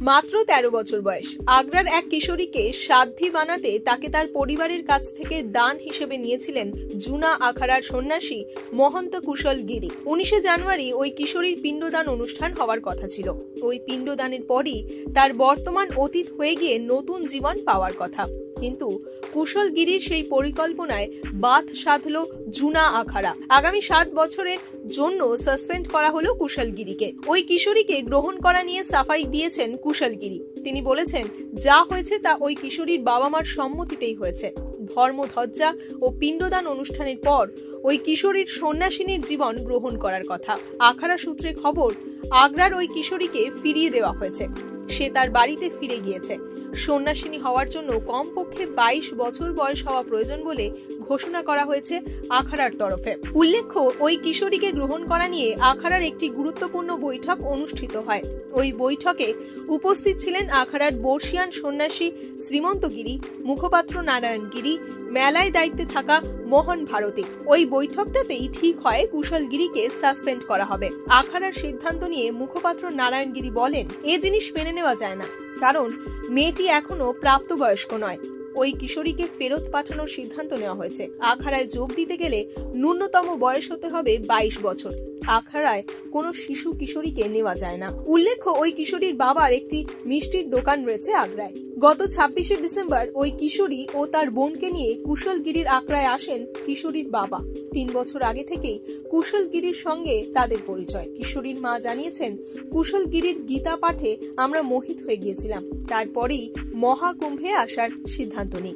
মাত্র 13 বছর বয়স। আগ্রার এক কিশোরীকে সাধ্বী বানাতে তাকে তার পরিবারের কাছ থেকে দান হিসেবে নিয়েছিলেন জুনা আখাড়ার সন্ন্যাসী মহন্ত কুশল গিরি। 19 জানুয়ারি ওই কিশোরীর পিণ্ডদান অনুষ্ঠান হওয়ার কথা ছিল। ওই পিণ্ডদানের পরই তার বর্তমান অতীত হয়ে গিয়ে নতুন জীবন পাওয়ার কথা, কিন্তু কুশল গিরির সেই পরিকল্পনায় বাদ সাধল জুনা আখাড়া। আগামী 7 বছরের জন্য সাসপেন্ড করা হলো কুশল গিরিকে। ওই কিশোরীকে গ্রহণ করা নিয়ে সাফাই দিয়েছেন কুশল গিরি। তিনি বলেছেন, যা হয়েছে তা ওই কিশোরীর বাবা মার সম্মতিতেই হয়েছে। ধর্মধ্বজা ও পিণ্ডদান অনুষ্ঠানের পর ওই কিশোরীর সন্ন্যাসিনীর জীবন গ্রহণ করার কথা। আখাড়া সূত্রে খবর, আগ্রার ওই কিশোরীকে ফিরিয়ে দেওয়া হয়েছে। সে তার বাড়িতে ফিরে গিয়েছে। সন্ন্যাসিনী হওয়ার জন্য কমপক্ষে 22 বছর বয়স হওয়া প্রয়োজন বলে ঘোষণা করা হয়েছে আখাড়ার তরফে। উল্লেখ্য, ওই কিশোরীকে গ্রহণ করা নিয়ে আখাড়ার একটি গুরুত্বপূর্ণ বৈঠক অনুষ্ঠিত হয়। ওই বৈঠকে উপস্থিত ছিলেন আখাড়ার বর্ষিয়ান সন্ন্যাসী শ্রীমন্ত গিরি, মুখপাত্র নারায়ণ গিরি, মেলায় দায়িত্বে থাকা মোহন ভারতী। ওই বৈঠকটাতেই ঠিক হয় কুশল গিরিকে সাসপেন্ড করা হবে। আখাড়ার সিদ্ধান্ত নিয়ে মুখপাত্র নারায়ণ গিরি বলেন, এ জিনিস মেনে নেওয়া যায় না, কারণ মেয়েটি এখনো প্রাপ্তবয়স্ক নয়। ওই কিশোরীকে ফেরত পাঠানোর সিদ্ধান্ত নেওয়া হয়েছে। আখাড়ায় যোগ দিতে গেলে ন্যূনতম বয়স হতে হবে 22 বছর। আখাড়ায় কোনো শিশু কিশোরীকে নেওয়া যায় না। উল্লেখ্য, ওই কিশোরীর বাবার একটি মিষ্টির দোকান রয়েছে আগ্রায়। গত 26শে ডিসেম্বর ওই কিশোরী ও তার বোনকে নিয়ে কুশল গিরির আখড়ায় আসেন কিশোরীর বাবা। 3 বছর আগে থেকেই কুশল গিরির সঙ্গে তাদের পরিচয়। কিশোরীর মা জানিয়েছেন, কুশল গিরির গীতা পাঠে আমরা মোহিত হয়ে গিয়েছিলাম। তারপরেই মহাকুম্ভে আসার সিদ্ধান্ত নিই।